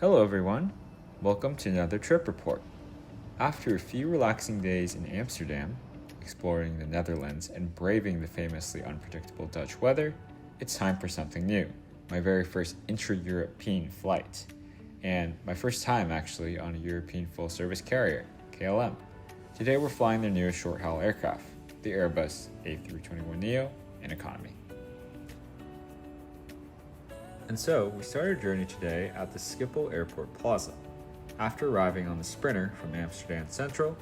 Hello everyone, welcome to another trip report. After a few relaxing days in Amsterdam, exploring the Netherlands and braving the famously unpredictable Dutch weather, it's time for something new. My very first intra-European flight, and my first time actually on a European full-service carrier, KLM. Today we're flying their newest short-haul aircraft, the Airbus A321neo in economy. And so, we start our journey today at the Schipol Airport Plaza. After arriving on the Sprinter from Amsterdam Central,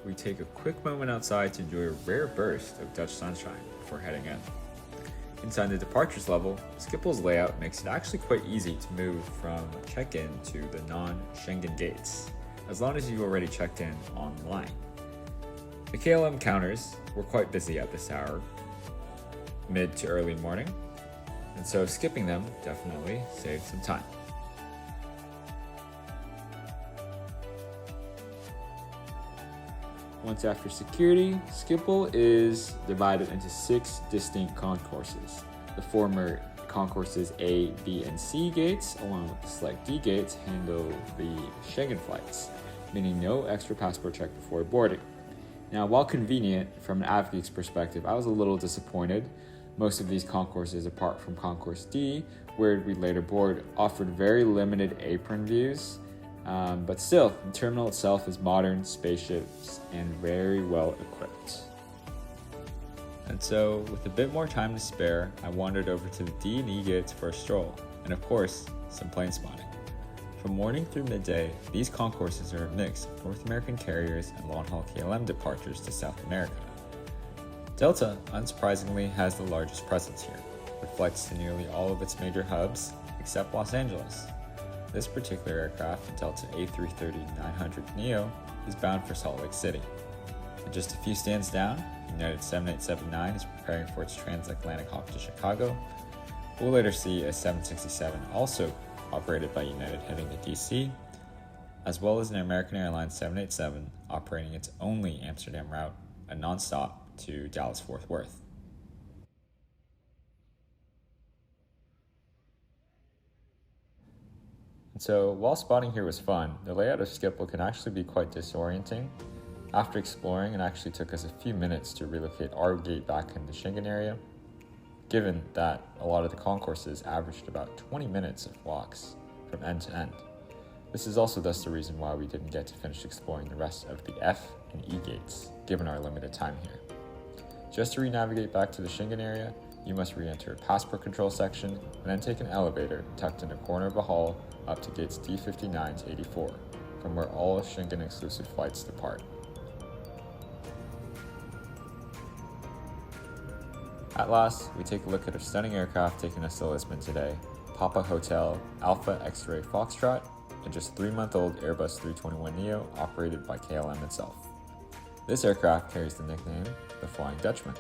we take a quick moment outside to enjoy a rare burst of Dutch sunshine before heading in. Inside the departures level, Schipol's layout makes it actually quite easy to move from check-in to the non-Schengen gates, as long as you've already checked in online. The KLM counters were quite busy at this hour, mid to early morning, and so skipping them definitely saved some time. Once after security, Schipol is divided into 6 distinct concourses. The former concourses A, B, and C gates, along with the select D gates, handle the Schengen flights, meaning no extra passport check before boarding. Now, while convenient from an advocate's perspective, I was a little disappointed. Most of these concourses, apart from Concourse D, where we later board, offered very limited apron views. But still, the terminal itself is modern, spacious, and very well equipped. And so, with a bit more time to spare, I wandered over to the D and E gates for a stroll, and of course, some plane spotting. From morning through midday, these concourses are a mix of North American carriers and long-haul KLM departures to South America. Delta, unsurprisingly, has the largest presence here, with flights to nearly all of its major hubs, except Los Angeles. This particular aircraft, the Delta A330-900neo, is bound for Salt Lake City. And just a few stands down, United 7879 is preparing for its transatlantic hop to Chicago. We'll later see a 767 also operated by United heading to DC, as well as an American Airlines 787 operating its only Amsterdam route, a non-stop to Dallas-Fort Worth. And so, while spotting here was fun, the layout of Schipol can actually be quite disorienting. After exploring, it actually took us a few minutes to relocate our gate back in the Schengen area, given that a lot of the concourses averaged about 20 minutes of walks from end to end. This is also thus the reason why we didn't get to finish exploring the rest of the F and E gates, given our limited time here. Just to re-navigate back to the Schengen area, you must re-enter a passport control section and then take an elevator tucked in a corner of a hall up to gates D59 to 84, from where all Schengen exclusive flights depart. At last, we take a look at a stunning aircraft taking us to Lisbon today, Papa Hotel Alpha X-Ray Foxtrot, a just 3-month-old Airbus 321neo operated by KLM itself. This aircraft carries the nickname the Flying Dutchman.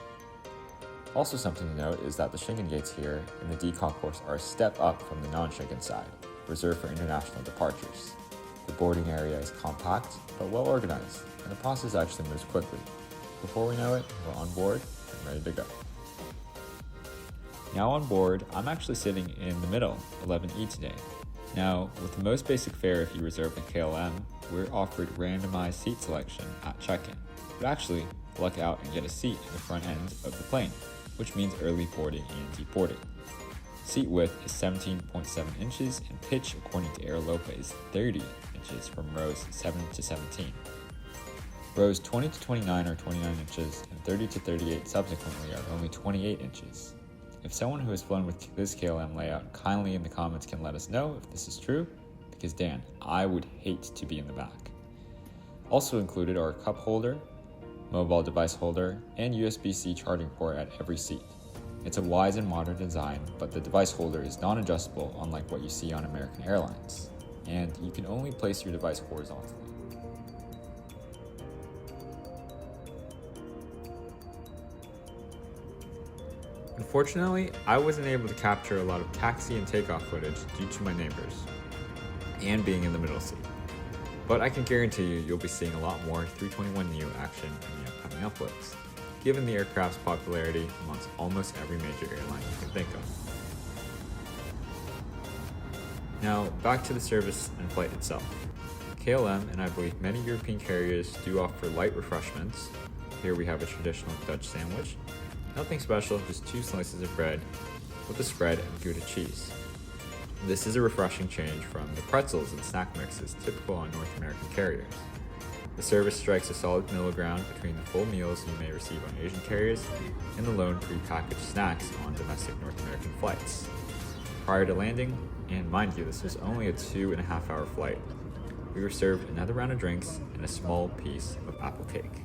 Also something to note is that the Schengen gates here in the D concourse are a step up from the non-Schengen side, reserved for international departures. The boarding area is compact but well organized, and the process actually moves quickly. Before we know it, we're on board and ready to go. Now on board, I'm actually sitting in the middle, 11E today. Now, with the most basic fare if you reserve a KLM, we're offered randomized seat selection at check-in. But actually, luck out and get a seat in the front end of the plane, which means early boarding and deboarding. Seat width is 17.7 inches and pitch, according to Airlopa, is 30 inches from rows 7 to 17. Rows 20 to 29 are 29 inches, and 30 to 38 subsequently are only 28 inches. If someone who has flown with this KLM layout kindly in the comments can let us know if this is true, because Dan, I would hate to be in the back. Also included are a cup holder, mobile device holder, and USB-C charging port at every seat. It's a wise and modern design, but the device holder is non-adjustable unlike what you see on American Airlines, and you can only place your device horizontally. Unfortunately, I wasn't able to capture a lot of taxi and takeoff footage due to my neighbors and being in the middle seat. But I can guarantee you'll be seeing a lot more 321neo action in the upcoming uploads, given the aircraft's popularity amongst almost every major airline you can think of. Now, back to the service and flight itself. KLM, and I believe many European carriers, do offer light refreshments. Here we have a traditional Dutch sandwich. Nothing special, just 2 slices of bread with a spread of Gouda cheese. This is a refreshing change from the pretzels and snack mixes typical on North American carriers. The service strikes a solid middle ground between the full meals you may receive on Asian carriers and the lone pre-packaged snacks on domestic North American flights. Prior to landing, and mind you, this was only a 2.5-hour flight, we were served another round of drinks and a small piece of apple cake.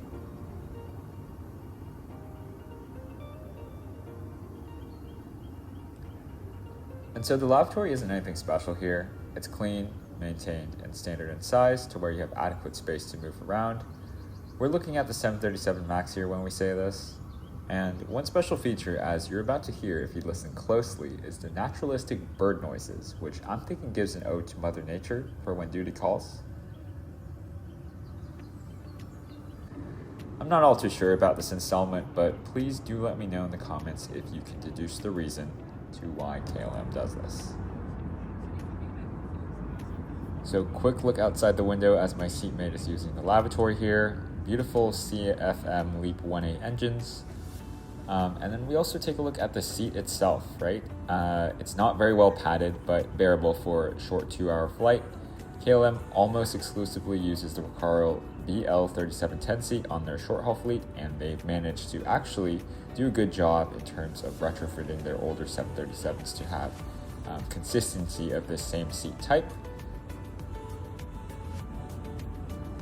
And so the lavatory isn't anything special here. It's clean, maintained, and standard in size to where you have adequate space to move around. We're looking at the 737 MAX here when we say this. And one special feature, as you're about to hear if you listen closely, is the naturalistic bird noises, which I'm thinking gives an ode to Mother Nature for when duty calls. I'm not all too sure about this installment, but please do let me know in the comments if you can deduce the reason to why KLM does this. So quick look outside the window as my seatmate is using the lavatory here. Beautiful CFM LEAP 1A engines. And then we also take a look at the seat itself, right? It's not very well padded, but bearable for a short 2-hour flight. KLM almost exclusively uses the Recaro BL3710 seat on their short-haul fleet, and they've managed to actually do a good job in terms of retrofitting their older 737s to have consistency of this same seat type.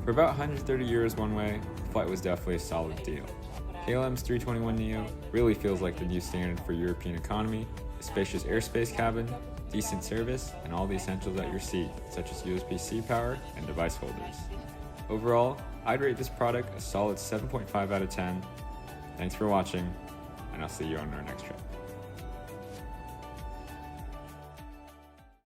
For about 130 euros one way, the flight was definitely a solid deal. KLM's 321neo really feels like the new standard for European economy, a spacious airspace cabin, decent service, and all the essentials at your seat, such as USB-C power and device holders. Overall, I'd rate this product a solid 7.5 out of 10. Thanks for watching, and I'll see you on our next trip.